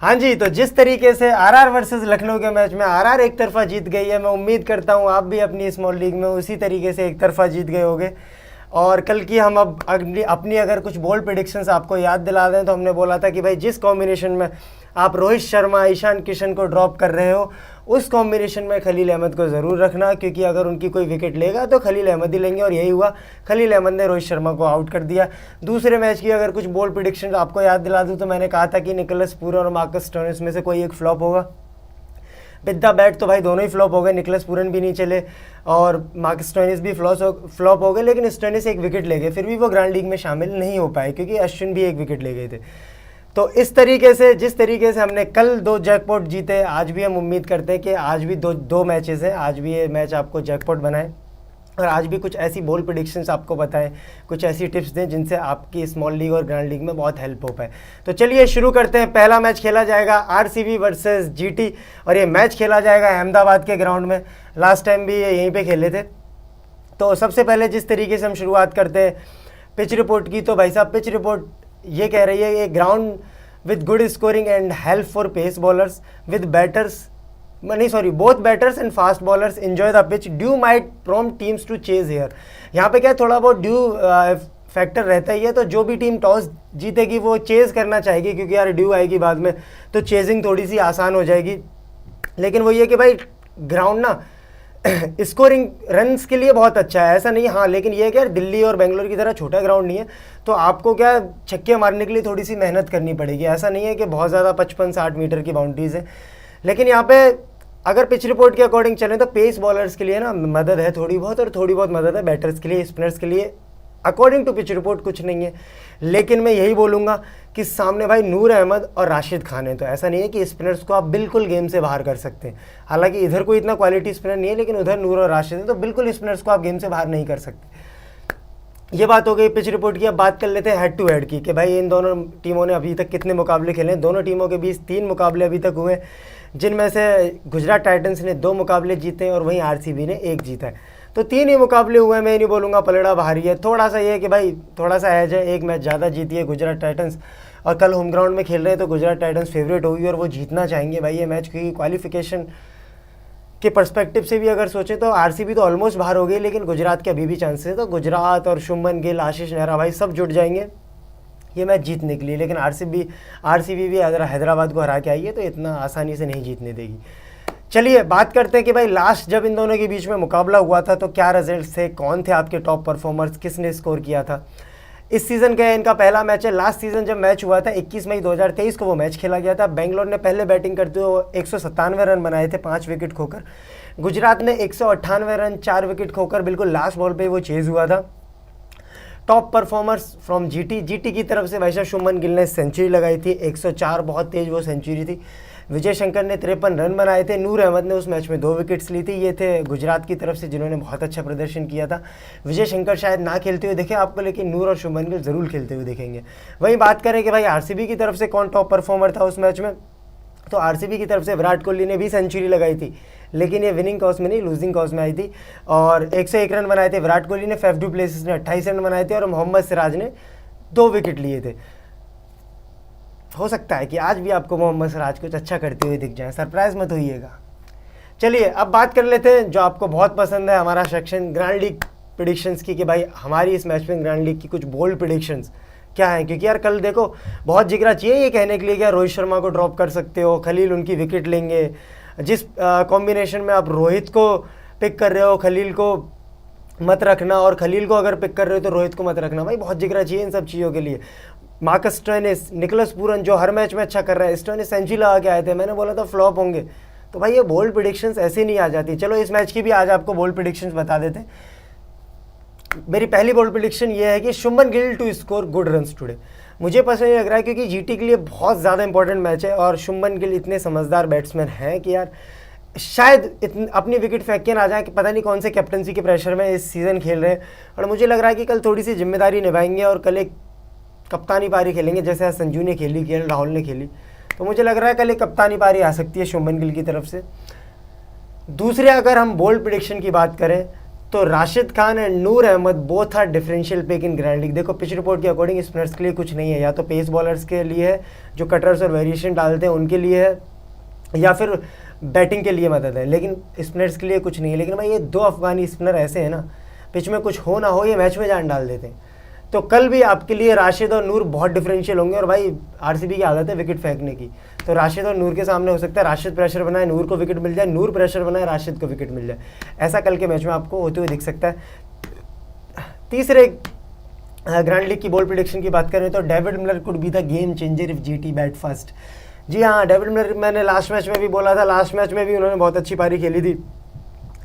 हाँ जी, तो जिस तरीके से आरआर वर्सेस लखनऊ के मैच में आरआर एक तरफा जीत गई है, मैं उम्मीद करता हूँ आप भी अपनी स्मॉल लीग में उसी तरीके से एक तरफा जीत गए होगे। और कल की हम अब अपनी अगर कुछ बोल्ड प्रेडिक्शंस आपको याद दिला दें तो हमने बोला था कि भाई जिस कॉम्बिनेशन में आप रोहित शर्मा ईशान किशन को ड्रॉप कर रहे हो उस कॉम्बिनेशन में खलील अहमद को ज़रूर रखना, क्योंकि अगर उनकी कोई विकेट लेगा तो खलील अहमद ही लेंगे, और यही हुआ। खलील अहमद ने रोहित शर्मा को आउट कर दिया। दूसरे मैच की अगर कुछ बोल्ड प्रेडिक्शन आपको याद दिला दूँ तो मैंने कहा था कि निकोलस पूरन और मार्कस स्टोइनिस में से कोई एक फ्लॉप होगा। विद द बैट तो भाई दोनों ही फ्लॉप हो गए, निकोलस पूरन भी नहीं चले और मार्कस स्टोइनिस भी फ्लॉप हो गए, लेकिन स्टोइनिस एक विकेट ले गए, फिर भी वो ग्रैंड लीग में शामिल नहीं हो पाए क्योंकि अश्विन भी एक विकेट ले गए थे। तो इस तरीके से जिस तरीके से हमने कल 2 जैकपॉट जीते, आज भी हम उम्मीद करते हैं कि आज भी दो मैचेस हैं, आज भी ये मैच आपको जैकपॉट बनाए और आज भी कुछ ऐसी बोल्ड प्रेडिक्शंस आपको बताएं, कुछ ऐसी टिप्स दें जिनसे आपकी स्मॉल लीग और ग्रैंड लीग में बहुत हेल्प हो पाए। तो चलिए शुरू करते हैं। पहला मैच खेला जाएगा आरसीबी वर्सेस जीटी और ये मैच खेला जाएगा अहमदाबाद के ग्राउंड में। लास्ट टाइम भी ये यहीं पे खेले थे। तो सबसे पहले जिस तरीके से हम शुरुआत करते हैं पिच रिपोर्ट की, तो भाई साहब पिच रिपोर्ट ये कह रही है, ये ground with good scoring and help for pace bowlers with both batters and fast bowlers enjoy the pitch, dew might prompt teams to chase here. यहाँ पे क्या थोड़ा बहुत ड्यू फैक्टर रहता ही है, तो जो भी टीम टॉस जीतेगी वो चेज करना चाहेगी, क्योंकि यार ड्यू आएगी बाद में तो चेजिंग थोड़ी सी आसान हो जाएगी। लेकिन वो ये कि भाई ग्राउंड ना स्कोरिंग रन्स के लिए बहुत अच्छा है, ऐसा नहीं। हाँ, लेकिन ये क्या दिल्ली और बेंगलोर की तरह छोटा ग्राउंड नहीं है, तो आपको क्या छक्के मारने के लिए थोड़ी सी मेहनत करनी पड़ेगी। ऐसा नहीं है कि बहुत ज़्यादा 55-60 मीटर की बाउंड्रीज है। लेकिन यहाँ पे अगर पिच रिपोर्ट के अकॉर्डिंग चलें तो पेस बॉलर्स के लिए ना मदद है थोड़ी बहुत, और थोड़ी बहुत मदद है बैटर्स के लिए, स्पिनर्स के लिए अकॉर्डिंग टू पिच रिपोर्ट कुछ नहीं है। लेकिन मैं यही बोलूँगा कि सामने भाई नूर अहमद और राशिद खान है, तो ऐसा नहीं है कि स्पिनर्स को आप बिल्कुल गेम से बाहर कर सकते हैं। हालांकि इधर कोई इतना क्वालिटी स्पिनर नहीं है, लेकिन उधर नूर और राशिद है, तो बिल्कुल स्पिनर्स को आप गेम से बाहर नहीं कर सकते। ये बात हो गई पिच रिपोर्ट की। अब बात कर लेते हैं हेड टू हेड की, कि भाई इन दोनों टीमों ने अभी तक कितने मुकाबले खेले हैं। दोनों टीमों के बीच 3 मुकाबले अभी तक हुए, जिनमें से गुजरात टाइटंस ने 2 मुकाबले जीते और वहीं आरसीबी ने 1 जीता है। तो 3 ही मुकाबले हुए हैं। मैं नहीं बोलूँगा पलड़ा भारी है, थोड़ा सा ये है कि भाई थोड़ा सा एज है, एक मैच ज़्यादा जीती है गुजरात टाइटंस, और कल होम ग्राउंड में खेल रहे हैं तो गुजरात टाइटंस फेवरेट होगी और वो जीतना चाहेंगे भाई ये मैच, क्योंकि क्वालिफिकेशन के पर्सपेक्टिव से भी अगर सोचें तो आरसीबी तो ऑलमोस्ट बाहर हो गई, लेकिन गुजरात के अभी भी चांसेस है। तो गुजरात और शुभमन गिल, आशीष नेहरा भाई सब जुट जाएंगे ये मैच जीतने के लिए। लेकिन आरसीबी भी हैदराबाद को हरा के आई है, तो इतना आसानी से नहीं जीतने देगी। चलिए बात करते हैं कि भाई लास्ट जब इन दोनों के बीच में मुकाबला हुआ था तो क्या रिजल्ट्स थे, कौन थे आपके टॉप परफॉर्मर्स, किसने स्कोर किया था। इस सीज़न का इनका पहला मैच है। लास्ट सीज़न जब मैच हुआ था 21 मई 2023 को वो मैच खेला गया था। बेंगलोर ने पहले बैटिंग करते हुए 197 रन बनाए थे 5 विकेट खोकर। गुजरात ने 198 रन 4 विकेट खोकर बिल्कुल लास्ट बॉल पे वो चेज़ हुआ था। टॉप परफॉर्मर्स फ्रॉम जीटी की तरफ से वैसा शुभमन गिल ने सेंचुरी लगाई थी 104, बहुत तेज वो सेंचुरी थी। विजय शंकर ने 53 रन बनाए थे। नूर अहमद ने उस मैच में 2 विकेट्स ली थी। ये थे गुजरात की तरफ से जिन्होंने बहुत अच्छा प्रदर्शन किया था। विजय शंकर शायद ना खेलते हुए देखें आपको, लेकिन नूर और शुभमन गिल जरूर खेलते हुए देखेंगे। वहीं बात करें कि भाई आरसीबी की तरफ से कौन टॉप परफॉर्मर था उस मैच में, तो आरसीबी की तरफ से विराट कोहली ने भी सेंचुरी लगाई थी, लेकिन ये विनिंग कॉज में नहीं लूजिंग कॉज में आई थी, और 101 रन बनाए थे विराट कोहली ने। फेफ डू प्लेसिस ने 28 रन बनाए थे और मोहम्मद सिराज ने 2 विकेट लिए थे। हो सकता है कि आज भी आपको मोहम्मद सिराज कुछ अच्छा करते हुए दिख जाए, सरप्राइज मत होइएगा। चलिए अब बात कर लेते हैं जो आपको बहुत पसंद है, हमारा सेक्शन ग्रैंड लीग प्रेडिक्शंस की, कि भाई हमारी इस मैच में ग्रैंड लीग की कुछ बोल्ड प्रेडिक्शंस क्या है। क्योंकि यार कल देखो बहुत जिगरा चाहिए ये कहने के लिए कि रोहित शर्मा को ड्रॉप कर सकते हो, खलील उनकी विकेट लेंगे। जिस कॉम्बिनेशन में आप रोहित को पिक कर रहे हो खलील को मत रखना, और खलील को अगर पिक कर रहे हो तो रोहित को मत रखना। भाई बहुत जिगरा चाहिए इन सब चीज़ों के लिए। मार्कस स्टोइनिस, निकोलस पूरन जो हर मैच में अच्छा कर रहा है, स्टोइनिस सेंचुरी लगा के आए थे, मैंने बोला था फ्लॉप होंगे। तो भाई ये बोल्ड प्रेडिक्शंस ऐसे नहीं आ जाती। चलो इस मैच की भी आज आपको बोल्ड प्रेडिक्शंस बता देते हैं। मेरी पहली बोल्ड प्रेडिक्शन ये है कि Shubman Gill to score good runs today. मुझे पसंद लग रहा है क्योंकि जीटी के लिए बहुत ज़्यादा इंपॉर्टेंट मैच है, और शुभमन गिल इतने समझदार बैट्समैन हैं कि यार शायद अपनी विकेट फेंक के ना जाए, कि पता नहीं कौन से कैप्टनसी के प्रेशर में इस सीज़न खेल रहे हैं। और मुझे लग रहा है कि कल थोड़ी सी जिम्मेदारी निभाएंगे और कल एक कप्तानी पारी खेलेंगे, जैसे आज संजू ने खेली, के राहुल ने खेली। तो मुझे लग रहा है कल एक कप्तानी पारी आ सकती है शुभमन गिल की तरफ से। दूसरे अगर हम बोल्ड प्रेडिक्शन की बात करें तो Rashid Khan and Noor Ahmad both are differential pick in grand league. देखो पिच रिपोर्ट के अकॉर्डिंग स्पिनर्स के लिए कुछ नहीं है, या तो पेस बॉलर्स के लिए है जो कटर्स और वेरिएशन डालते हैं उनके लिए है, या फिर बैटिंग के लिए मदद है, लेकिन स्पिनर्स के लिए कुछ नहीं है। लेकिन भाई ये 2 अफगानी स्पिनर ऐसे हैं ना, पिच में कुछ हो ना हो ये मैच में जान डाल देते हैं। तो कल भी आपके लिए राशिद और नूर बहुत डिफरेंशियल होंगे, और भाई आरसीबी की आदत है विकेट फेंकने की, तो राशिद और नूर के सामने हो सकता है राशिद प्रेशर बनाए नूर को विकेट मिल जाए, नूर प्रेशर बनाए राशिद को विकेट मिल जाए। ऐसा कल के मैच में आपको होते हुए दिख सकता है। तीसरे ग्रैंड लीग की बॉल प्रेडिक्शन की बात करें तो David Miller could be the game changer if GT bat first. जी हाँ, डेविड मिलर मैंने लास्ट मैच में भी बोला था, लास्ट मैच में भी उन्होंने बहुत अच्छी पारी खेली थी।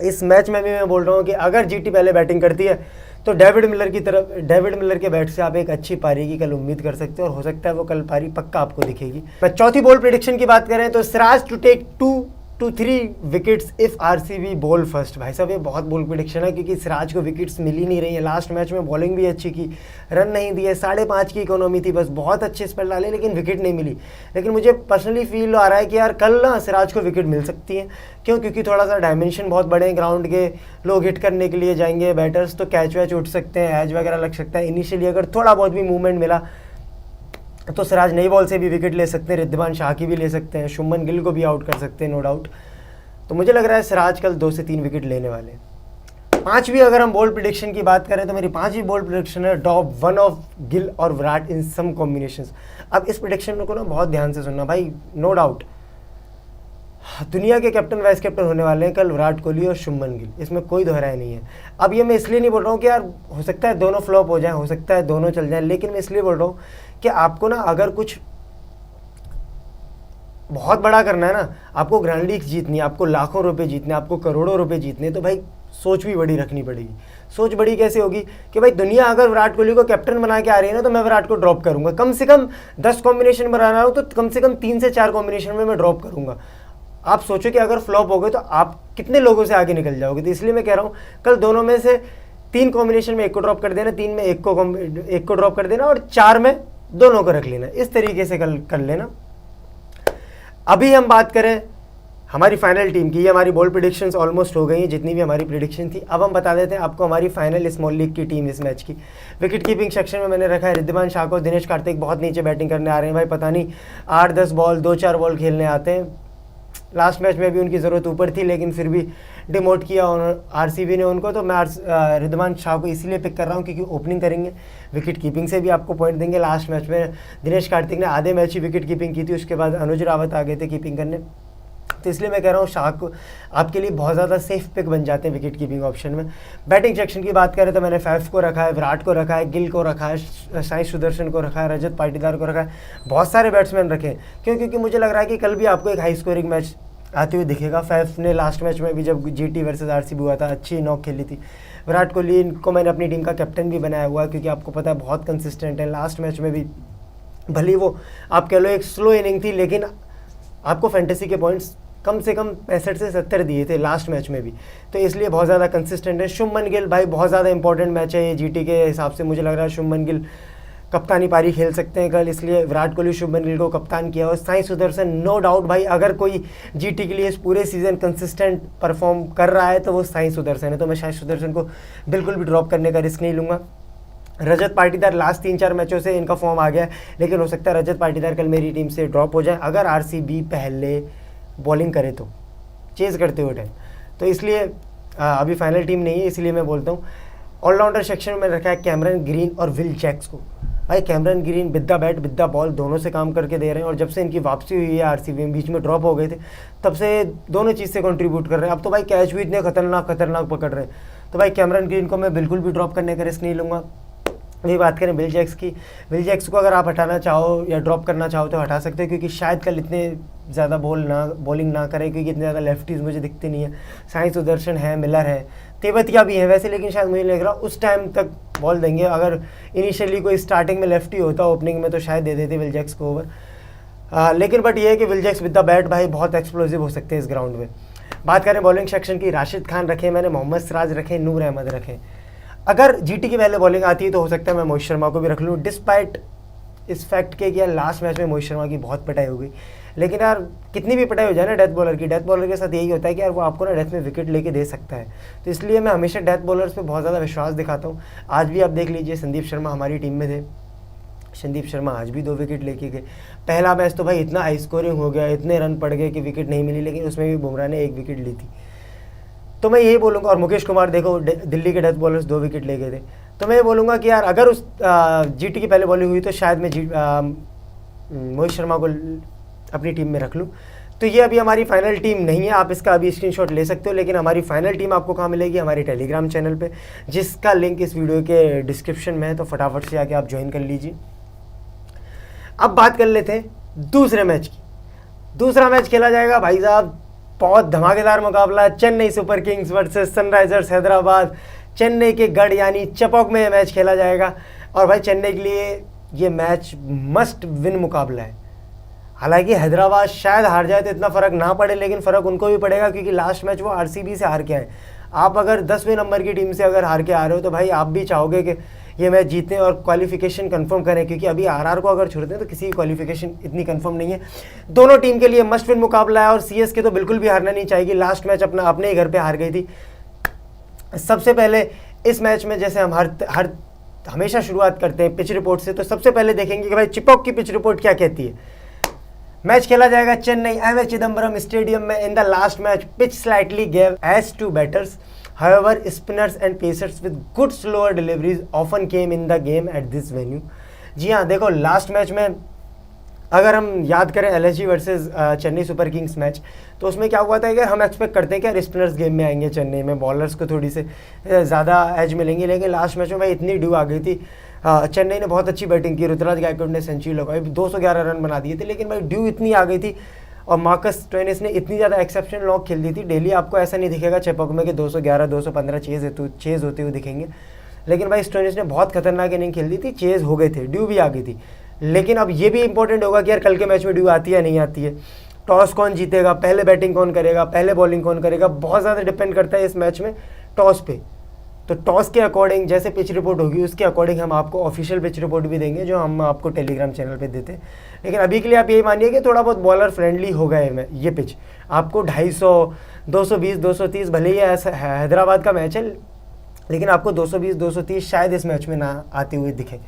इस मैच में भी मैं बोल रहा हूँ कि अगर जीटी पहले बैटिंग करती है तो डेविड मिलर के बैट से आप एक अच्छी पारी की कल उम्मीद कर सकते हो, और हो सकता है वो कल पारी पक्का आपको दिखेगी। मैं चौथी बॉल प्रेडिक्शन की बात करें तो Siraj to take 2 to 3 wickets if RCB ball first. भाई साहब ये बहुत बोल्ड प्रेडिक्शन है, क्योंकि सिराज को विकेट्स मिल ही नहीं रही है। लास्ट मैच में बॉलिंग भी अच्छी की, रन नहीं दिए, 5.5 की इकोनॉमी थी, बस बहुत अच्छे स्पेल डाले लेकिन विकेट नहीं मिली। लेकिन मुझे पर्सनली फील आ रहा है कि यार कल ना सिराज को विकेट मिल सकती है। क्यों? क्योंकि थोड़ा सा डायमेंशन बहुत बड़े हैं ग्राउंड के, लोग हिट करने के लिए जाएंगे बैटर्स, तो कैच वैच उठ सकते हैं, एज वगैरह लग सकता है। इनिशियली अगर थोड़ा बहुत भी मूवमेंट मिला तो सिराज नई बॉल से भी विकेट ले सकते हैं, रिद्धिमान शाह की भी ले सकते हैं, शुभमन गिल को भी आउट कर सकते हैं नो डाउट। तो मुझे लग रहा है सिराज कल 2 से 3 विकेट लेने वाले हैं। पांचवी अगर हम बोल्ड प्रेडिक्शन की बात करें तो मेरी पांचवी बोल्ड प्रेडिक्शन है टॉप 1 ऑफ गिल और विराट इन सम कॉम्बिनेशंस। अब इस प्रेडिक्शन को ना बहुत ध्यान से सुनना भाई, नो डाउट दुनिया के कैप्टन वाइस कैप्टन होने वाले हैं कल विराट कोहली और शुभमन गिल, इसमें कोई दोहराई नहीं है। अब ये मैं इसलिए नहीं बोल रहा हूँ कि यार हो सकता है दोनों फ्लॉप हो जाएं, हो सकता है दोनों चल जाएं, लेकिन मैं इसलिए बोल रहा हूँ कि आपको ना अगर कुछ बहुत बड़ा करना है ना, आपको ग्रैंड लीग जीतनी है, आपको लाखों रुपए जीतने, आपको करोड़ों रुपए जीतने, तो भाई सोच भी बड़ी रखनी पड़ेगी। सोच बड़ी कैसे होगी कि भाई दुनिया अगर विराट कोहली को कैप्टन बना के आ रही है ना, तो मैं विराट को ड्रॉप करूंगा। कम से कम 10 कॉम्बिनेशन बना रहा हूँ तो कम से कम 3 से 4 कॉम्बिनेशन में मैं ड्रॉप करूंगा। आप सोचो कि अगर फ्लॉप हो गए तो आप कितने लोगों से आगे निकल जाओगे। तो इसलिए मैं कह रहा हूँ कल दोनों में से 3 कॉम्बिनेशन में एक को ड्रॉप कर देना, 3 में एक को ड्रॉप कर देना, और 4 में दोनों को रख लेना। इस तरीके से कल कर लेना। अभी हम बात करें हमारी फाइनल टीम की, ये हमारी बॉल प्रेडिक्शंस ऑलमोस्ट हो गई हैं जितनी भी हमारी प्रेडिक्शन थी। अब हम बता देते हैं आपको हमारी फाइनल स्मॉल लीग की टीम इस मैच की। विकेट कीपिंग सेक्शन में मैंने रखा है रिद्धिमान शाह को। दिनेश कार्तिक बहुत नीचे बैटिंग करने आ रहे हैं भाई, पता नहीं 8-10 बॉल 2-4 बॉल खेलने आते हैं। लास्ट मैच में भी उनकी ज़रूरत ऊपर थी, लेकिन फिर भी डिमोट किया आरसीबी ने उनको। तो मैं रिद्धिमान शाह को इसीलिए पिक कर रहा हूँ क्योंकि ओपनिंग करेंगे, विकेट कीपिंग से भी आपको पॉइंट देंगे। लास्ट मैच में दिनेश कार्तिक ने आधे मैच ही विकेट कीपिंग की थी, उसके बाद अनुज रावत आ गए थे कीपिंग करने। तो इसलिए मैं कह रहा हूँ शाह को आपके लिए बहुत ज़्यादा सेफ पिक बन जाते हैं विकेट कीपिंग ऑप्शन में। बैटिंग सेक्शन की बात करें तो मैंने फैफ को रखा है, विराट को रखा है, गिल को रखा है, साई सुदर्शन को रखा है, रजत पाटीदार को रखा है, बहुत सारे बैट्समैन रखे हैं। क्यों? क्योंकि मुझे लग रहा है कि कल भी आपको एक हाई स्कोरिंग मैच आते हुए दिखेगा। फैफ ने लास्ट मैच में भी जब जीटी वर्सेस आरसीबी हुआ था अच्छी नॉक खेली थी। विराट कोहली को मैंने अपनी टीम का कैप्टन भी बनाया हुआ है, क्योंकि आपको पता है बहुत कंसिस्टेंट है। लास्ट मैच में भी भले वो आप कह लो एक स्लो इनिंग थी, लेकिन आपको फैंटेसी के पॉइंट्स कम से कम 65 से 70 दिए थे लास्ट मैच में भी, तो इसलिए बहुत ज़्यादा कंसिस्टेंट है। शुभमन गिल भाई बहुत ज़्यादा इंपॉर्टेंट मैच है ये जीटी के हिसाब से। मुझे लग रहा है शुभमन गिल कप्तानी पारी खेल सकते हैं कल, इसलिए विराट कोहली शुभमन गिल को कप्तान किया। और साई सुदर्शन नो डाउट भाई, अगर कोई जीटी के लिए इस पूरे सीजन कंसिस्टेंट परफॉर्म कर रहा है तो वो साई सुदर्शन है। तो मैं साई सुदर्शन को बिल्कुल भी ड्रॉप करने का रिस्क नहीं लूँगा। रजत पाटीदार लास्ट 3-4 मैचों से इनका फॉर्म आ गया है, लेकिन हो सकता है रजत पाटीदार कल मेरी टीम से ड्रॉप हो जाए अगर आरसीबी पहले बॉलिंग करे तो, चेज़ करते हुए टाइम। तो इसलिए अभी फाइनल टीम नहीं है, इसलिए मैं बोलता हूँ ऑलराउंडर सेक्शन में रखा है कैमरन ग्रीन और विल जैक्स को। भाई Cameron green with the bat with the ball दोनों से काम करके दे रहे हैं, और जब से इनकी वापसी हुई है आरसीबी में, बीच में ड्रॉप हो गए थे, तब से दोनों चीज़ से कंट्रीब्यूट कर रहे हैं। अब तो भाई कैच भी इतने खतरनाक पकड़ रहे हैं, तो भाई कैमरन ग्रीन को मैं बिल्कुल भी ड्रॉप करने का रिस्क नहीं लूँगा। ये बात करें विल जैक्स की, विल जैक्स को अगर आप हटाना चाहो या ड्रॉप करना चाहो तो हटा सकते हो, क्योंकि शायद कल इतने ज़्यादा बॉलिंग ना करें, क्योंकि इतने ज़्यादा लेफ्टीज़ मुझे दिखते नहीं है। साई सुदर्शन है, मिलर है, तेवतिया भी है वैसे, लेकिन शायद मुझे लग रहा उस टाइम तक बॉल देंगे। अगर इनिशियली कोई स्टार्टिंग में लेफ्टी होता ओपनिंग में तो शायद दे देते विल जैक्स को ओवर। लेकिन बट ये है कि Will Jacks with the bat भाई बहुत एक्सप्लोसिव हो सकते हैं इस ग्राउंड में। बात करें बॉलिंग सेक्शन की, राशिद खान रखे मैंने, मोहम्मद सिराज रखे, नूर अहमद रखे। अगर जीटी की पहले बॉलिंग आती है तो हो सकता है मैं मोहित शर्मा को भी रख लूँ, डिस्पाइट इस फैक्ट के कि यार लास्ट मैच में मोहित शर्मा की बहुत पिटाई हो गई। लेकिन यार कितनी भी पिटाई हो जाए ना डेथ बॉलर की, डेथ बॉलर के साथ यही होता है कि यार वो आपको ना डेथ में विकेट लेके दे सकता है। तो इसलिए मैं हमेशा डेथ बॉलर्स पे बहुत ज़्यादा विश्वास दिखाता हूँ। आज भी आप देख लीजिए, संदीप शर्मा हमारी टीम में थे, संदीप शर्मा आज भी 2 विकेट लेके गए। पहला मैच तो भाई इतना हाई स्कोरिंग हो गया, इतने रन पड़ गए कि विकेट नहीं मिली, लेकिन उसमें भी बुमराह ने 1 विकेट ली थी। तो मैं यही बोलूँगा, और मुकेश कुमार देखो दिल्ली के डेथ बॉलर्स 2 विकेट ले गए थे। तो मैं ये बोलूँगा कि यार अगर उस जीटी की पहले बॉलिंग हुई तो शायद मैं मोहित शर्मा को अपनी टीम में रख लूँ। तो ये अभी हमारी फाइनल टीम नहीं है, आप इसका अभी स्क्रीनशॉट ले सकते हो, लेकिन हमारी फाइनल टीम आपको कहाँ मिलेगी? हमारे टेलीग्राम चैनल पे, जिसका लिंक इस वीडियो के डिस्क्रिप्शन में है, तो फटाफट से आके आप ज्वाइन कर लीजिए। अब बात कर लेते हैं दूसरे मैच की। दूसरा मैच खेला जाएगा भाई साहब, बहुत धमाकेदार मुकाबला, Chennai Super Kings versus Sunrisers Hyderabad. Chennai के गढ़ यानी चपॉक में ये मैच खेला जाएगा, और भाई चेन्नई के लिए ये मैच मस्ट विन मुकाबला है। हालांकि हैदराबाद शायद हार जाए तो इतना फ़र्क ना पड़े, लेकिन फ़र्क उनको भी पड़ेगा क्योंकि लास्ट मैच वो आरसीबी से हार के आए। आप अगर 10वें नंबर की टीम से अगर हार के आ रहे हो तो भाई आप भी चाहोगे कि ये मैच जीतें और क्वालिफिकेशन कंफर्म करें, क्योंकि अभी आरआर को अगर छोड़ते हैं तो किसी की क्वालिफिकेशन इतनी कंफर्म नहीं है। दोनों टीम के लिए मस्ट विन मुकाबला है, और सीएसके तो बिल्कुल भी हारना नहीं चाहेगी। लास्ट मैच अपने ही घर पर हार गई थी। सबसे पहले इस मैच में जैसे हम हमेशा शुरुआत करते हैं पिच रिपोर्ट से, तो सबसे पहले देखेंगे कि भाई चिपॉक की पिच रिपोर्ट क्या कहती है। मैच खेला जाएगा चेन्नई एमए चिदम्बरम स्टेडियम में। In the last match pitch slightly gave edge to batters, however spinners and pacers with good slower deliveries often came in the game at this venue. जी हाँ, देखो last match में अगर हम याद करें LSG versus Chennai Super Kings match, तो उसमें क्या हुआ था कि हम एक्सपेक्ट करते हैं कि स्पिनर्स गेम में आएंगे, चेन्नई में बॉलर्स को थोड़ी से ज़्यादा एज मिलेंगे, लेकिन लास्ट मैच में भाई इतनी ड्यू आ गई थी। चेन्नई ने बहुत अच्छी बैटिंग की, ऋतुराज गायकवाड ने सेंचुरी लगाई, 211 रन बना दिए थे, लेकिन भाई ड्यू इतनी आ गई थी और मार्कस स्टोइनिस ने इतनी ज़्यादा एक्सेप्शनल नॉक खेल दी थी। डेली आपको ऐसा नहीं दिखेगा चेपॉक में कि 211 215 चेज़ होते हुए दिखेंगे, लेकिन भाई स्टोइनिस ने बहुत खतरनाक इनिंग खेल दी थी, चेज़ हो गए थे, ड्यू भी आ गई थी। लेकिन अब ये भी इंपॉर्टेंट होगा कि यार कल के मैच में ड्यू आती है या नहीं आती है, टॉस कौन जीतेगा, पहले बैटिंग कौन करेगा, पहले बॉलिंग कौन करेगा, बहुत ज़्यादा डिपेंड करता है इस मैच में टॉस पे। तो टॉस के अकॉर्डिंग जैसे पिच रिपोर्ट होगी उसके अकॉर्डिंग हम आपको ऑफिशियल पिच रिपोर्ट भी देंगे, जो हम आपको टेलीग्राम चैनल पे देते हैं। लेकिन अभी के लिए आप यही मानिए कि थोड़ा बहुत बॉलर फ्रेंडली हो गए ये पिच। आपको 250, 220, 230, भले ही ऐसा हैदराबाद का मैच है, लेकिन आपको 220, 230 शायद इस मैच में ना आते हुए दिखे।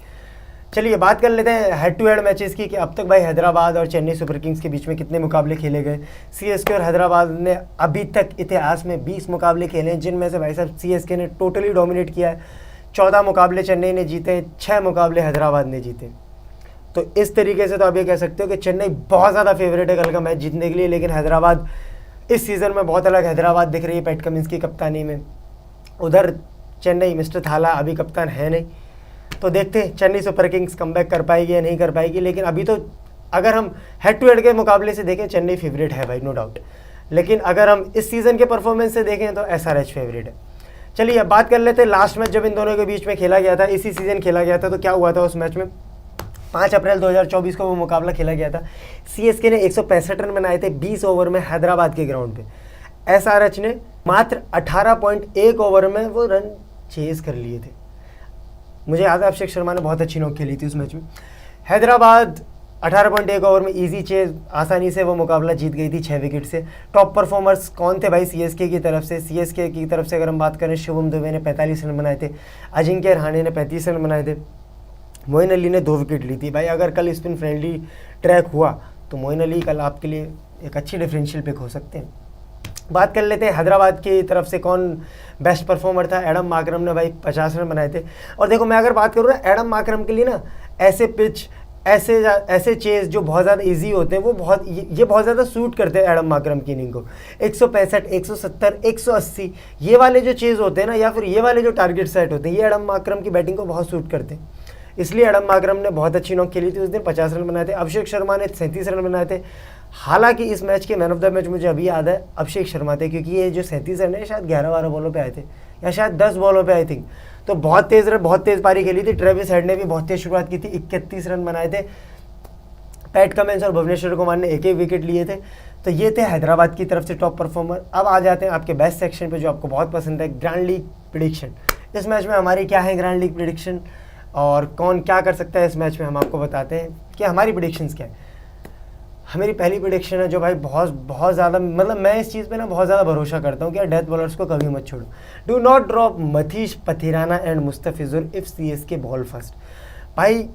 चलिए बात कर लेते हैं हेड टू हेड मैचेस की, कि अब तक भाई हैदराबाद और चेन्नई सुपर किंग्स के बीच में कितने मुकाबले खेले गए। सीएसके और हैदराबाद ने अभी तक इतिहास में 20 मुकाबले खेले हैं, जिनमें से भाई साहब सीएसके ने टोटली डोमिनेट किया है। 14 मुकाबले चेन्नई ने जीते, 6 मुकाबले हैदराबाद ने जीते। तो इस तरीके से तो आप ये कह सकते हो कि चेन्नई बहुत ज़्यादा फेवरेट है कल का मैच जीतने के लिए, लेकिन हैदराबाद इस सीज़न में बहुत अलग हैदराबाद दिख रही है पैट कमिंस की कप्तानी में। उधर चेन्नई मिस्टर थाला अभी कप्तान है नहीं, तो देखते हैं चेन्नई सुपर किंग्स कमबैक कर पाएगी या नहीं कर पाएगी। लेकिन अभी तो अगर हम हेड टू हेड के मुकाबले से देखें चेन्नई फेवरेट है भाई, नो डाउट। लेकिन अगर हम इस सीज़न के परफॉर्मेंस से देखें तो एसआरएच फेवरेट है। चलिए अब बात कर लेते हैं लास्ट मैच जब इन दोनों के बीच में खेला गया था, इसी सीज़न खेला गया था, तो क्या हुआ था उस मैच में। 5 अप्रैल 2024 को वो मुकाबला खेला गया था। सीएसके ने 165 रन बनाए थे 20 ओवर में हैदराबाद के ग्राउंड पे। एसआरएच ने मात्र 18.1 ओवर में वो रन चेज कर लिए थे। मुझे याद है अभिषेक शर्मा ने बहुत अच्छी नॉक खेली थी उस मैच में। हैदराबाद 18.1 ओवर में इजी चेज आसानी से वो मुकाबला जीत गई थी 6 विकेट से। टॉप परफॉर्मर्स कौन थे भाई सीएसके की तरफ से? सीएसके की तरफ से अगर हम बात करें, शुभम दुबे ने 45 रन बनाए थे, अजिंक्य रहाणे ने 35 रन बनाए थे, मोइन अली ने 2 विकेट ली थी। भाई अगर कल स्पिन फ्रेंडली ट्रैक हुआ तो मोइन अली कल आपके लिए एक अच्छी डिफरेंशियल पिक हो सकते हैं। बात कर लेते हैं हैदराबाद की तरफ से कौन बेस्ट परफॉर्मर था। एडम माकरम ने भाई 50 रन बनाए थे। और देखो मैं अगर बात करूँ ना, एडम माकरम के लिए ना ऐसे पिच, ऐसे चेज जो बहुत ज़्यादा इजी होते हैं, वो ये बहुत ज़्यादा सूट करते हैं एडम माकरम की इनिंग को। 165, 170, 180 ये वाले जो चेज होते हैं ना, या फिर ये वाले जो टारगेट सेट होते हैं, ये एडम माकरम की बैटिंग को बहुत सूट करते हैं। इसलिए एडम माकरम ने बहुत अच्छी नॉक खेली थी उस दिन, 50 रन बनाए थे। अभिषेक शर्मा ने 37 रन बनाए थे। हालांकि इस मैच के मैन ऑफ द मैच मुझे अभी याद है अभिषेक शर्मा थे, क्योंकि ये जो 37 रन है शायद 11-12 बॉलों पे आए थे, या शायद 10 बॉलों पे आई थिंक। तो बहुत तेज़ पारी खेली थी। ट्रेविस हेड ने भी बहुत तेज़ शुरुआत की थी, 31 रन बनाए थे। पैट कमिंस और भुवनेश्वर कुमार ने एक विकेट लिए थे। तो ये थे हैदराबाद की तरफ से टॉप परफॉर्मर। अब आ जाते हैं आपके बेस्ट सेक्शन पे, जो आपको बहुत पसंद है, ग्रैंड लीग प्रेडिक्शन। इस मैच में हमारी क्या है ग्रैंड लीग प्रेडिक्शन? और कौन क्या कर सकता है इस मैच में, हम आपको बताते हैं कि हमारी प्रेडिक्शंस क्या है। हमारी पहली प्रेडिक्शन है जो भाई बहुत बहुत ज़्यादा, मतलब मैं इस चीज़ पे ना बहुत ज़्यादा भरोसा करता हूँ कि यार डेथ बॉलर्स को कभी मत छोड़ो। Do not drop Matheesha Pathirana and Mustafizur if CSK bowl first. भाई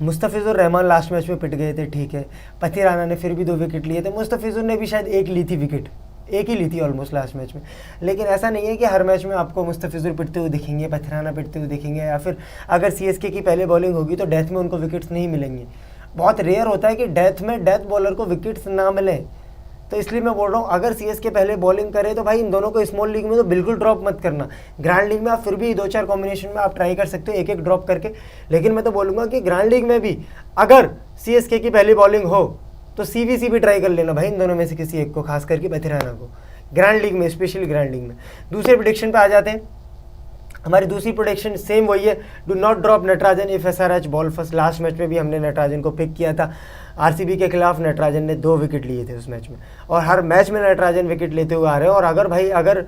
मुस्तफिजुर रहमान लास्ट मैच में पिट गए थे, ठीक है, पथिराना ने फिर भी 2 विकेट लिए थे, मुस्तफिजुर ने भी शायद एक ली थी विकेट, एक ही ली थी ऑलमोस्ट लास्ट मैच में। लेकिन ऐसा नहीं है कि हर मैच में आपको मुस्तफिजुर पिटते हुए दिखेंगे, पथिराना पिटते हुए दिखेंगे, या फिर अगर सीएसके की पहले बॉलिंग होगी तो डेथ में उनको विकेट्स नहीं मिलेंगे। बहुत रेयर होता है कि डेथ बॉलर को विकेट्स ना मिले। तो इसलिए मैं बोल रहा हूँ अगर सीएसके पहले बॉलिंग करे तो भाई इन दोनों को स्मॉल लीग में तो बिल्कुल ड्रॉप मत करना। ग्रैंड लीग में आप फिर भी 2-4 कॉम्बिनेशन में आप ट्राई कर सकते हो, एक एक ड्रॉप करके। लेकिन मैं तो बोलूँगा कि ग्रैंड लीग में भी अगर सीएसके की पहली बॉलिंग हो तो सीवीसी भी ट्राई कर लेना भाई, इन दोनों में से किसी एक को, खास करके पथिराना को, ग्रैंड लीग में, स्पेशली ग्रैंड लीग में। दूसरे प्रेडिक्शन पे आ जाते हैं। हमारी दूसरी प्रोडिक्शन सेम वही है, do not drop Natarajan if SRH ball first. Last match में भी हमने नटराजन को पिक किया था, आरसीबी के खिलाफ नटराजन ने 2 विकेट लिए थे उस मैच में, और हर मैच में नटराजन विकेट लेते हुए आ रहे हैं। और अगर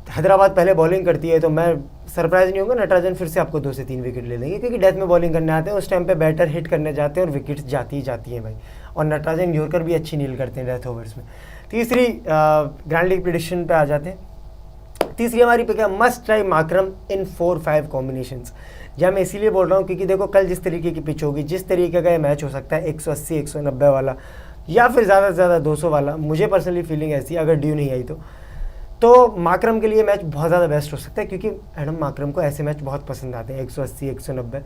हैदराबाद पहले बॉलिंग करती है तो मैं सरप्राइज नहीं होगा, नटराजन फिर से आपको 2 से 3 विकेट ले लेंगे, क्योंकि डेथ में बॉलिंग करने आते हैं, उस टाइम पे बैटर हिट करने जाते हैं और विकेट्स जाती ही जाती हैं भाई। और नटराजन यॉर्कर भी अच्छी नील करते हैं डेथ ओवर्स में। तीसरी ग्रैंड लीग प्रेडिक्शन पे आ जाते हैं। तीसरी हमारी पिक है मस्ट ट्राई माकरम इन 4-5 कॉम्बिनेशंस। जहाँ मैं इसीलिए बोल रहा हूँ क्योंकि देखो कल जिस तरीके की पिच होगी, जिस तरीके का ये मैच हो सकता है 180-190 वाला, या फिर ज़्यादा से ज़्यादा 200 वाला, मुझे पर्सनली फीलिंग ऐसी, अगर ड्यू नहीं आई तो माकरम के लिए मैच बहुत ज़्यादा बेस्ट हो सकता है, क्योंकि एडम माकरम को ऐसे मैच बहुत पसंद आते हैं 180-190।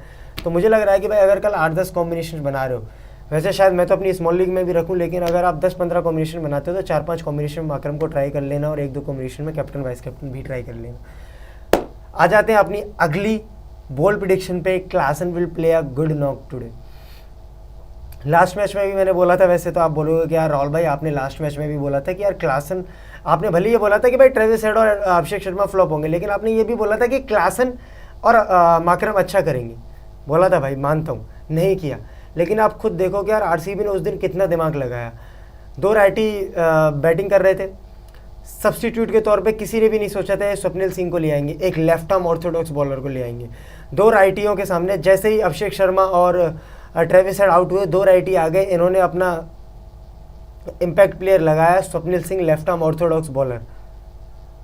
तो मुझे लग रहा है कि भाई अगर कल 8-10 कॉम्बिनेशन बना रहे हो, वैसे शायद मैं तो अपनी स्मॉल लीग में भी रखूं, लेकिन अगर आप 10-15 कॉम्बिनेशन बनाते हो तो 4-5 कॉम्बिनेशन में माकरम को ट्राई कर लेना, और 1-2 कॉम्बिनेशन में कैप्टन वाइस कैप्टन भी ट्राई कर लेना। आ जाते हैं अपनी अगली बोल्ड प्रेडिक्शन पे, Klaasen will play a good knock today. Last match में भी मैंने बोला था, वैसे तो आप बोलोगे कि यार राहुल भाई आपने लास्ट मैच में भी बोला था कि यार क्लासन, आपने भले ये बोला था कि भाई ट्रेविस हेड और अभिषेक शर्मा फ्लॉप होंगे, लेकिन आपने ये भी बोला था कि क्लासन और माकरम अच्छा करेंगे। बोला था भाई, मानता हूँ, नहीं किया, लेकिन आप खुद देखो कि यार आरसीबी ने उस दिन कितना दिमाग लगाया। 2 राइटी बैटिंग कर रहे थे, सब्स्टिट्यूट के तौर पे किसी ने भी नहीं सोचा था स्वप्निल सिंह को ले आएंगे, एक लेफ्ट आर्म ऑर्थोडॉक्स बॉलर को ले आएंगे। 2 राइटियों के सामने जैसे ही अभिषेक शर्मा और ट्रेविस हेड आउट हुए, 2 राइटी आ गए, इन्होंने अपना इम्पैक्ट प्लेयर लगाया, Swapnil Singh left arm Orthodox bowler,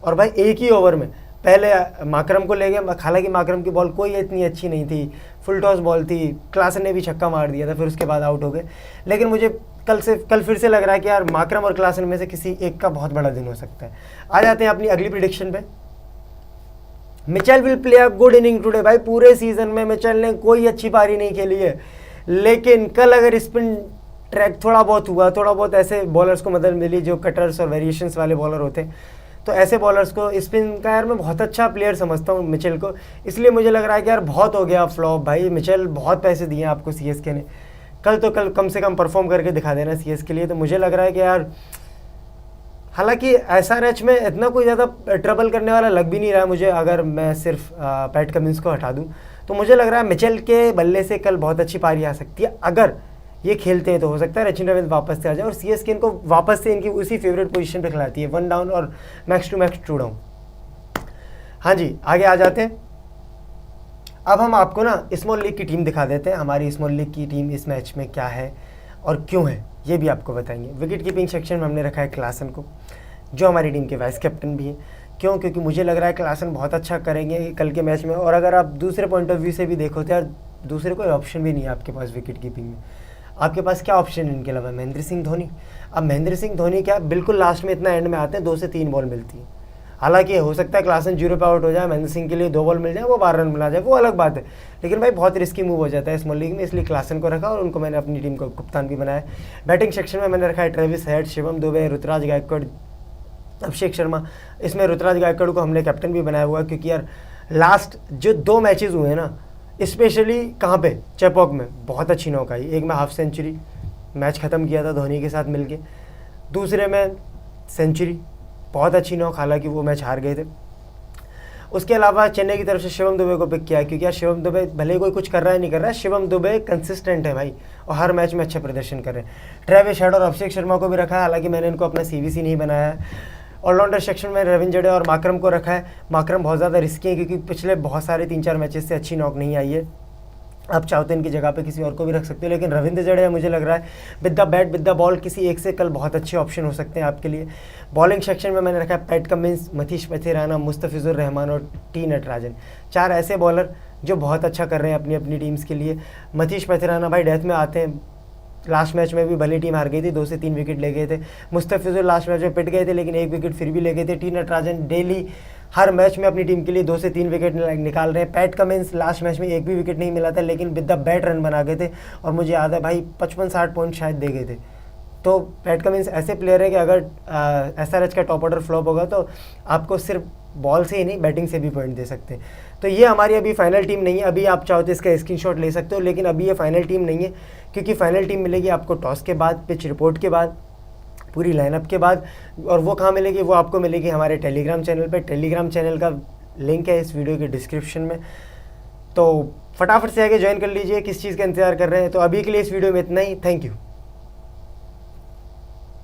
और भाई एक ही ओवर में पहले माकरम को ले गए। हालांकि माकरम की बॉल कोई इतनी अच्छी नहीं थी, फुल टॉस बॉल थी, क्लासन ने भी छक्का मार दिया था, फिर उसके बाद आउट हो गए। लेकिन मुझे कल फिर से लग रहा है कि यार माकरम और क्लासन में से किसी एक का बहुत बड़ा दिन हो सकता है। आ जाते हैं अपनी अगली प्रेडिक्शन पे। Mitchell will play a good inning today. भाई पूरे सीजन में मिचेल ने कोई अच्छी पारी नहीं खेली है, लेकिन कल अगर स्पिन ट्रैक थोड़ा बहुत हुआ, थोड़ा बहुत ऐसे बॉलर्स को मदद मिली जो कटर्स और वेरिएशंस वाले बॉलर होते हैं, तो ऐसे बॉलर्स को स्पिन का यार मैं बहुत अच्छा प्लेयर समझता हूँ मिचेल को। इसलिए मुझे लग रहा है कि यार बहुत हो गया फ्लॉप भाई, मिचेल बहुत पैसे दिए आपको सीएसके ने, कल कम से कम परफॉर्म करके दिखा देना सीएसके के लिए। तो मुझे लग रहा है कि यार, हालांकि एसआरएच में इतना कोई ज़्यादा ट्रबल करने वाला लग भी नहीं रहा मुझे, अगर मैं सिर्फ पैट कमिंस को हटा दूँ तो मुझे लग रहा है मिचेल के बल्ले से कल बहुत अच्छी पारी आ सकती है। अगर ये खेलते हैं तो हो सकता है रचिन रविंद्र वापस से आ जाए और सीएसके इनको वापस से इनकी उसी फेवरेट पोजीशन पे खिलाती है, 1 डाउन और मैक्स टू मैक्स 2 डाउन। हाँ जी, आगे आ जाते हैं। अब हम आपको ना स्मॉल लीग की टीम दिखा देते हैं। हमारी स्मॉल लीग की टीम इस मैच में क्या है और क्यों है, ये भी आपको बताएंगे। विकेट कीपिंग सेक्शन में हमने रखा है क्लासन को, जो हमारी टीम के वाइस कैप्टन भी हैं। क्यों? क्योंकि मुझे लग रहा है क्लासन बहुत अच्छा करेंगे कल के मैच में। और अगर आप दूसरे पॉइंट ऑफ व्यू से भी देखो तो यार दूसरे कोई ऑप्शन भी नहीं है आपके पास विकेट कीपिंग में। आपके पास क्या ऑप्शन है इनके अलावा? महेंद्र सिंह धोनी। अब महेंद्र सिंह धोनी क्या बिल्कुल लास्ट में इतना एंड में आते हैं, 2 से 3 बॉल मिलती है। हालांकि हो सकता है क्लासन 0 पे आउट हो जाए, महेंद्र सिंह के लिए 2 बॉल मिल जाए, वो 12 रन बना जाए, वो अलग बात है। लेकिन भाई बहुत रिस्की मूव हो जाता है स्मॉल लीग में, इसलिए क्लासन को रखा और उनको मैंने अपनी टीम को कप्तान भी बनाया। बैटिंग सेक्शन में मैंने रखा है ट्रेविस हेड, शिवम दुबे, ऋतुराज गायकवाड़, अभिषेक शर्मा। इसमें ऋतुराज गायकवाड़ को हमने कैप्टन भी बनाया हुआ है, क्योंकि यार लास्ट जो 2 मैचेस हुए हैं ना, स्पेशली कहाँ पे, चेपॉक में बहुत अच्छी नौक आई। एक में हाफ सेंचुरी मैच ख़त्म किया था धोनी के साथ मिलके, दूसरे में सेंचुरी, बहुत अच्छी नौक, हालांकि वो मैच हार गए थे। उसके अलावा चेन्नई की तरफ से शिवम दुबे को पिक किया, क्योंकि यार शिवम दुबे भले कोई कुछ कर रहा है नहीं कर रहा है, शिवम दुबे कंसिस्टेंट है भाई और हर मैच में अच्छा प्रदर्शन कर रहे हैं। ट्रेविस हेड और अभिषेक शर्मा को भी रखा है, हालांकि मैंने इनको अपना सीवीसी नहीं बनाया है। ऑलराउंडर सेक्शन में रविंद्र जडेजा और माकरम को रखा है। माकरम बहुत ज़्यादा रिस्की है क्योंकि पिछले बहुत सारे 3-4 मैचेस से अच्छी नॉक नहीं आई है। आप चाहो तो इनकी जगह पे किसी और को भी रख सकते हो, लेकिन रविंद्र जडेजा मुझे लग रहा है with the bat with the ball किसी एक से कल बहुत अच्छे ऑप्शन हो सकते हैं आपके लिए। बॉलिंग सेक्शन में मैंने रखा है पैट कमिंस, मनीष पथिराना, मुस्तफिजुर रहमान और टी नटराजन। 4 ऐसे बॉलर जो बहुत अच्छा कर रहे हैं अपनी अपनी टीम्स के लिए। मनीष पथिराना भाई डेथ में आते हैं, लास्ट मैच में भी भले टीम हार गई थी, 2 से 3 विकेट ले गए थे। मुस्तफिजुर लास्ट मैच में पिट गए थे लेकिन 1 विकेट फिर भी ले गए थे। टी नटराजन डेली हर मैच में अपनी टीम के लिए 2 से 3 विकेट निकाल रहे हैं। पैट कमिंस लास्ट मैच में 1 भी विकेट नहीं मिला था लेकिन विद द बैट रन बना गए थे और मुझे याद है भाई 55-60 पॉइंट शायद दे गए थे। तो पैट कमिंस ऐसे प्लेयर है कि अगर SRH का टॉप ऑर्डर फ्लॉप होगा तो आपको सिर्फ बॉल से ही नहीं बैटिंग से भी पॉइंट दे सकते हैं। तो ये हमारी अभी फाइनल टीम नहीं है, अभी आप चाहो तो इसका स्क्रीनशॉट ले सकते हो, लेकिन अभी ये फाइनल टीम नहीं है क्योंकि फाइनल टीम मिलेगी आपको टॉस के बाद, पिच रिपोर्ट के बाद, पूरी लाइनअप के बाद। और वो कहाँ मिलेगी? वो आपको मिलेगी हमारे टेलीग्राम चैनल पे। टेलीग्राम चैनल का लिंक है इस वीडियो के डिस्क्रिप्शन में, तो फटाफट से आके ज्वाइन कर लीजिए। किस चीज़ का इंतजार कर रहे हैं? तो अभी के लिए इस वीडियो में इतना ही। Thank you.